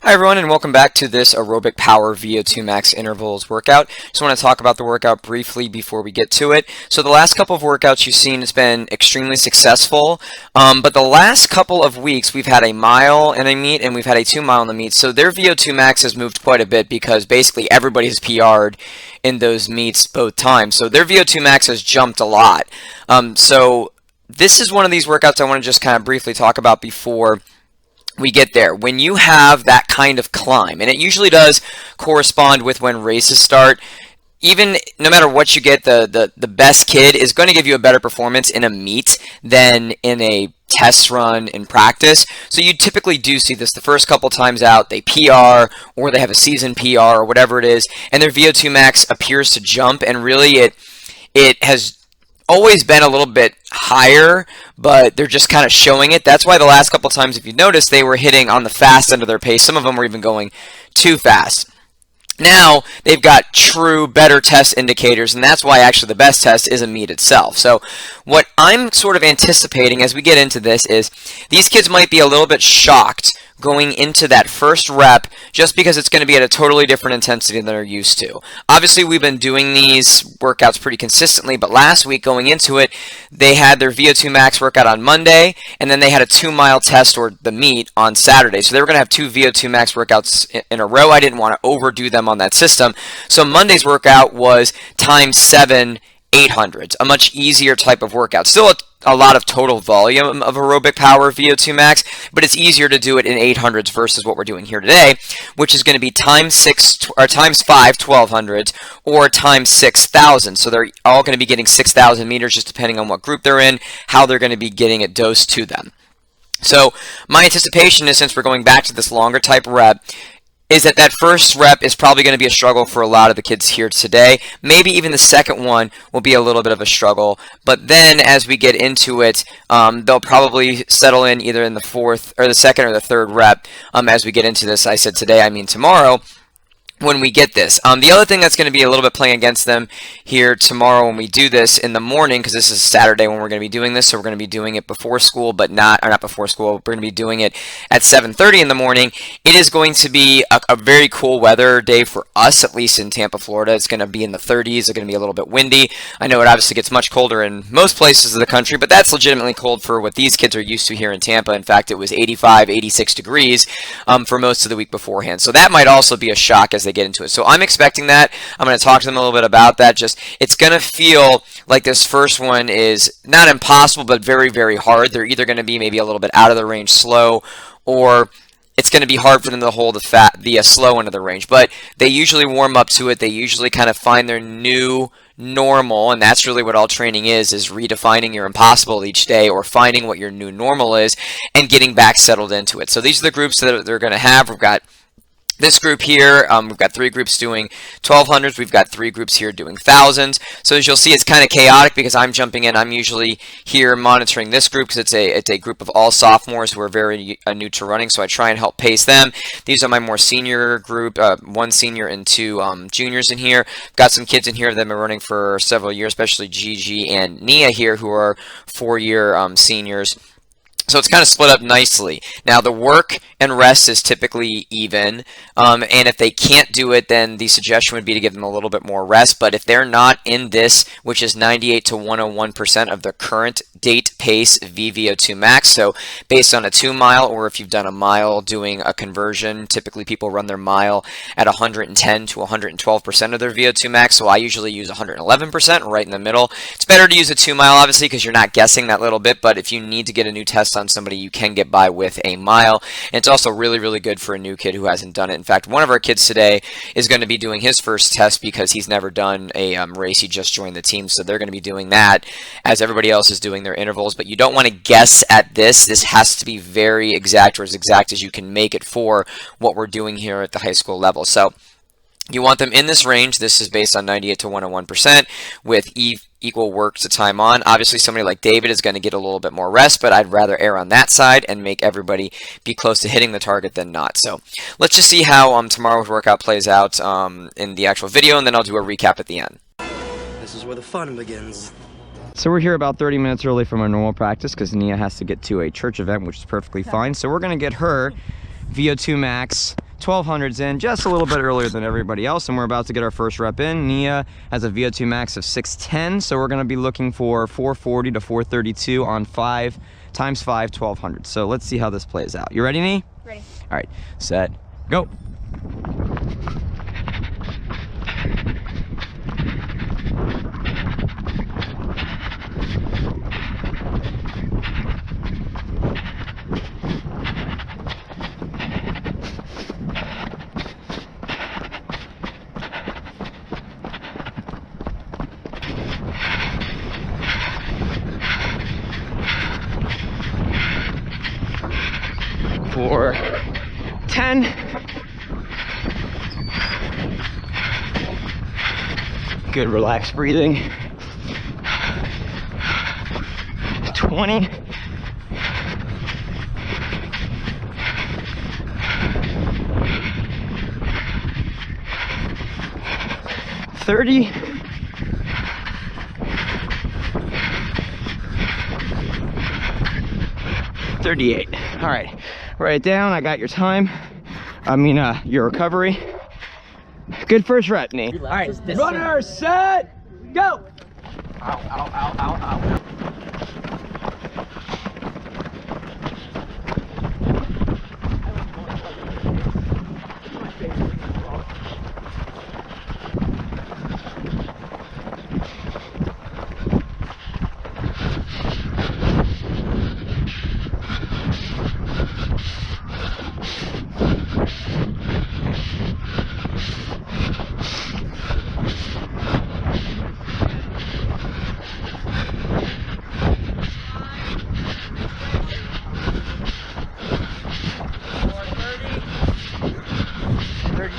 Hi everyone, and welcome back to this aerobic power VO2 max intervals workout. Just want to talk about the workout briefly before we get to it. So the last couple of workouts you've seen has been extremely successful, but the last couple of weeks we've had a mile in a meet and we've had a 2 mile in the meet. So their VO2 max has moved quite a bit because basically everybody has PR'd in those meets both times. So their VO2 max has jumped a lot. So this is one of these workouts I want to just kind of briefly talk about before we get there. When you have that kind of climb, and it usually does correspond with when races start, even no matter what you get, the best kid is going to give you a better performance in a meet than in a test run in practice. So you typically do see this the first couple times out, they PR or they have a season PR or whatever it is, and their VO2 max appears to jump, and really it has always been a little bit higher, but they're just kind of showing it. That's why the last couple times, if you notice, they were hitting on the fast end of their pace. Some of them were even going too fast. Now they've got true better test indicators, and that's why actually the best test is a meet itself. So what I'm sort of anticipating as we get into this is these kids might be a little bit shocked going into that first rep just because it's going to be at a totally different intensity than they're used to. Obviously, we've been doing these workouts pretty consistently, but last week going into it, they had their VO2 max workout on Monday, and then they had a 2 mile test or the meet on Saturday. So they were going to have 2 VO2 max workouts in a row. I didn't want to overdo them on that system. So Monday's workout was times 7 800s, a much easier type of workout. Still a lot of total volume of aerobic power VO2 max, but it's easier to do it in 800s versus what we're doing here today, which is going to be times 5 1200s or times 6,000. So they're all going to be getting 6,000 meters, just depending on what group they're in, how they're going to be getting it dosed to them. So my anticipation is, since we're going back to this longer type rep, is that first rep is probably going to be a struggle for a lot of the kids here today. Maybe even the second one will be a little bit of a struggle. But then as we get into it, they'll probably settle in either in the fourth or the second or the third rep as we get into this. I said today, I mean tomorrow, when we get this. The other thing that's going to be a little bit playing against them here tomorrow when we do this in the morning, because this is Saturday when we're going to be doing this, so we're going to be doing it before school, but not before school. We're going to be doing it at 7:30 in the morning. It is going to be a very cool weather day for us, at least in Tampa, Florida. It's going to be in the 30s. It's going to be a little bit windy. I know it obviously gets much colder in most places of the country, but that's legitimately cold for what these kids are used to here in Tampa. In fact, it was 85, 86 degrees for most of the week beforehand. So that might also be a shock as they get into it. So I'm expecting that. I'm going to talk to them a little bit about that. Just, it's going to feel like this first one is not impossible, but very, very hard. They're either going to be maybe a little bit out of the range slow, or it's going to be hard for them to hold the slow end of the range. But they usually warm up to it. They usually kind of find their new normal, and that's really what all training is redefining your impossible each day, or finding what your new normal is and getting back settled into it. So these are the groups that they're going to have. We've got this group here, we've got 3 groups doing 1200s. We've got 3 groups here doing thousands. So as you'll see, it's kind of chaotic because I'm jumping in. I'm usually here monitoring this group because it's a group of all sophomores who are very new to running. So I try and help pace them. These are my more senior group, 1 senior and 2 juniors in here. Got some kids in here that have been running for several years, especially Gigi and Nia here, who are 4-year seniors. So it's kind of split up nicely. Now the work and rest is typically even, and if they can't do it, then the suggestion would be to give them a little bit more rest. But if they're not in this, which is 98 to 101% of their current date pace VVO2 max, so based on a 2 mile, or if you've done a mile doing a conversion, typically people run their mile at 110 to 112% of their VO2 max, so I usually use 111%, right in the middle. It's better to use a 2 mile, obviously, because you're not guessing that little bit, but if you need to get a new test on somebody, you can get by with a mile. And it's also really, really good for a new kid who hasn't done it. In fact, one of our kids today is going to be doing his first test because he's never done a race. He just joined the team, so they're going to be doing that as everybody else is doing their intervals. But you don't want to guess at this. This has to be very exact, or as exact as you can make it for what we're doing here at the high school level. So you want them in this range. This is based on 98 to 101% with equal work to time on. Obviously, somebody like David is going to get a little bit more rest, but I'd rather err on that side and make everybody be close to hitting the target than not. So let's just see how tomorrow's workout plays out in the actual video, and then I'll do a recap at the end. This is where the fun begins. So we're here about 30 minutes early from our normal practice because Nia has to get to a church event, which is perfectly fine. So we're going to get her VO2 max 1200s in just a little bit earlier than everybody else, and we're about to get our first rep in. Nia has a VO2 max of 610, so we're gonna be looking for 440 to 432 on 5 times 5 1200. So let's see how this plays out. You ready, Nia? Ready. All right, set, go. For 10. Good relaxed breathing. 20. 30. 38. All right, write it down. I got your time. I mean, your recovery. Good first rep, Nate. All right, runner, set, go. Ow, ow, ow, ow, ow.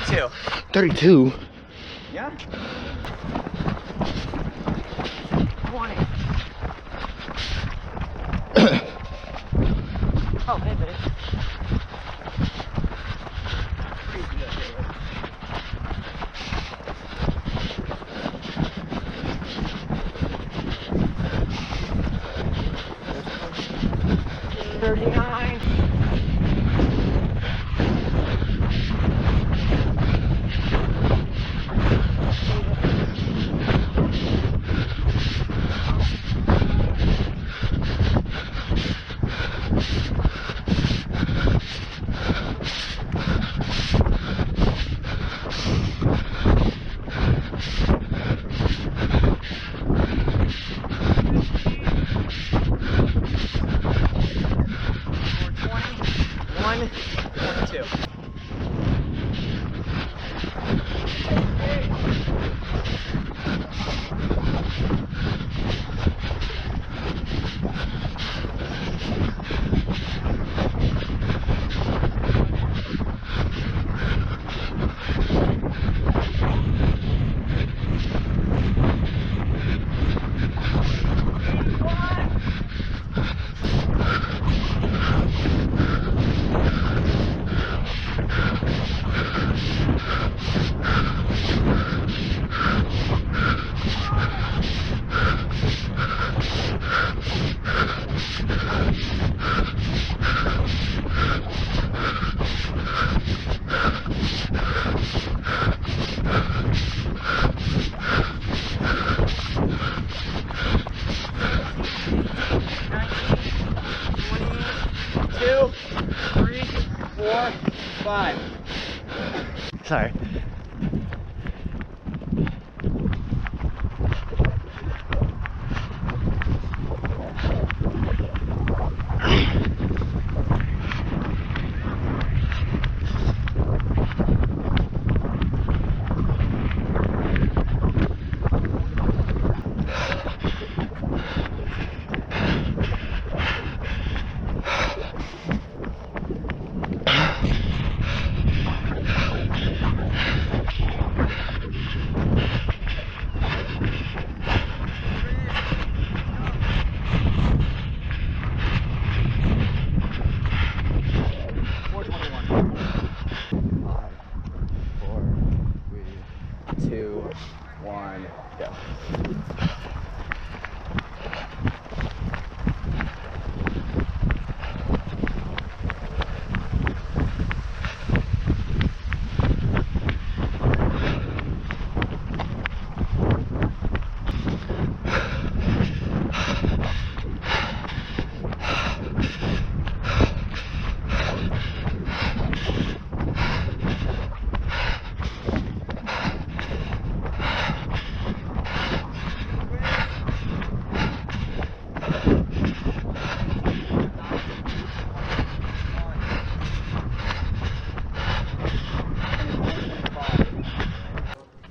Two. 32. Yeah. 20. Oh, hey, buddy. Pretty good, 39. 22. Sorry.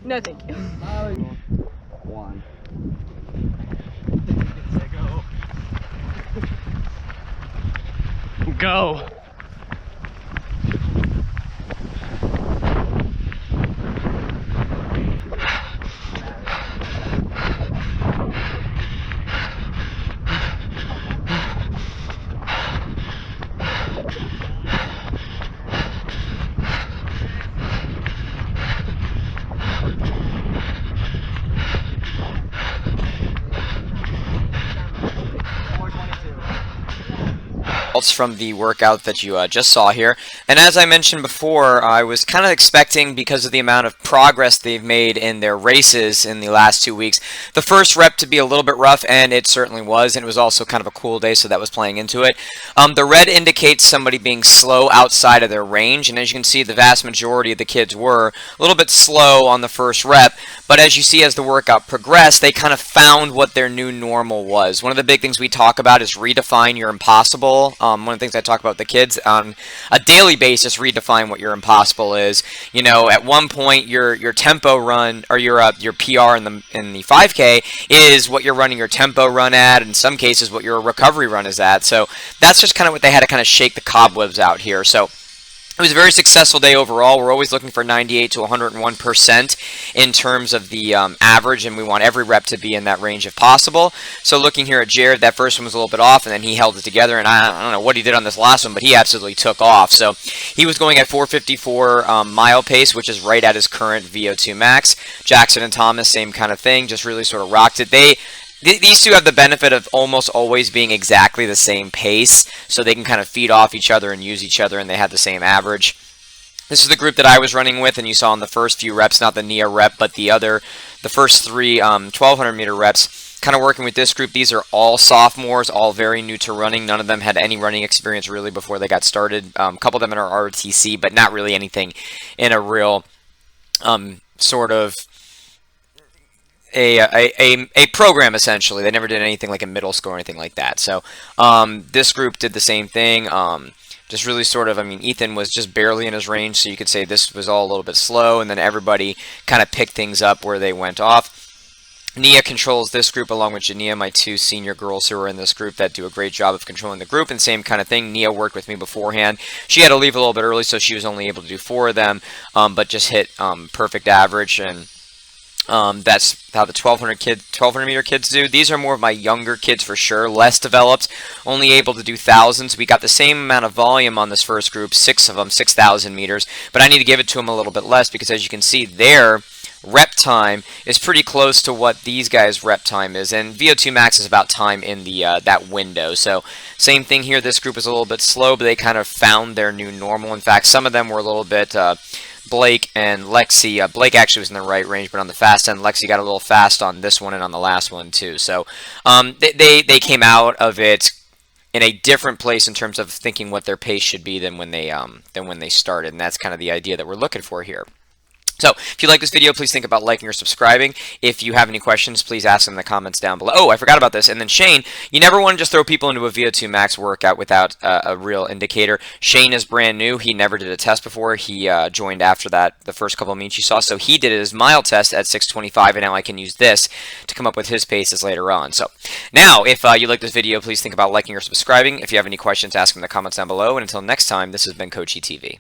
No, thank you. One. Go. From the workout that you just saw here. And as I mentioned before, I was kind of expecting, because of the amount of progress they've made in their races in the last 2 weeks, the first rep to be a little bit rough, and it certainly was, and it was also kind of a cool day, so that was playing into it. The red indicates somebody being slow outside of their range, and as you can see, the vast majority of the kids were a little bit slow on the first rep, but as you see, as the workout progressed, they kind of found what their new normal was. One of the big things we talk about is redefine your impossible. One of the things I talk about with the kids on a daily basis, redefine what your impossible is. You know, at one point your tempo run, or your PR in the 5K is what you're running your tempo run at. In some cases, what your recovery run is at. So that's just kind of what they had to kind of shake the cobwebs out here. So it was a very successful day overall. We're always looking for 98 to 101% in terms of the average, and we want every rep to be in that range if possible. So looking here at Jared, that first one was a little bit off, and then he held it together, and I don't know what he did on this last one, but he absolutely took off. So he was going at 4:54 mile pace, which is right at his current VO2 max. Jackson and Thomas, same kind of thing, just really sort of rocked it. These two have the benefit of almost always being exactly the same pace, so they can kind of feed off each other and use each other, and they had the same average. This is the group that I was running with, and you saw in the first few reps, not the Nia rep, but the first three 1,200 meter reps, kind of working with this group. These are all sophomores, all very new to running. None of them had any running experience really before they got started. A couple of them in our ROTC, but not really anything in a real sort of a program, essentially. They never did anything like a middle school or anything like that. So this group did the same thing. Just really sort of, I mean, Ethan was just barely in his range, so you could say this was all a little bit slow, and then everybody kind of picked things up where they went off. Nia controls this group along with Jania, my two senior girls who are in this group that do a great job of controlling the group, and same kind of thing. Nia worked with me beforehand. She had to leave a little bit early, so she was only able to do 4 of them, but just hit perfect average, and that's how the 1,200 meter kids do. These are more of my younger kids for sure, less developed, only able to do thousands. We got the same amount of volume on this first group, 6 of them, 6,000 meters, but I need to give it to them a little bit less because, as you can see, their rep time is pretty close to what these guys' rep time is, and VO2 max is about time in the that window. So same thing here. This group is a little bit slow, but they kind of found their new normal. In fact, some of them were a little bit Blake and Lexi. Blake actually was in the right range, but on the fast end, Lexi got a little fast on this one and on the last one too. So they came out of it in a different place in terms of thinking what their pace should be than when they started, and that's kind of the idea that we're looking for here. So, if you like this video, please think about liking or subscribing. If you have any questions, please ask them in the comments down below. Oh, I forgot about this. And then Shane, you never want to just throw people into a VO2 max workout without a real indicator. Shane is brand new. He never did a test before. He joined after that, the first couple of meets you saw. So he did his mile test at 6:25, and now I can use this to come up with his paces later on. So, now, if you like this video, please think about liking or subscribing. If you have any questions, ask them in the comments down below. And until next time, this has been Coachy TV.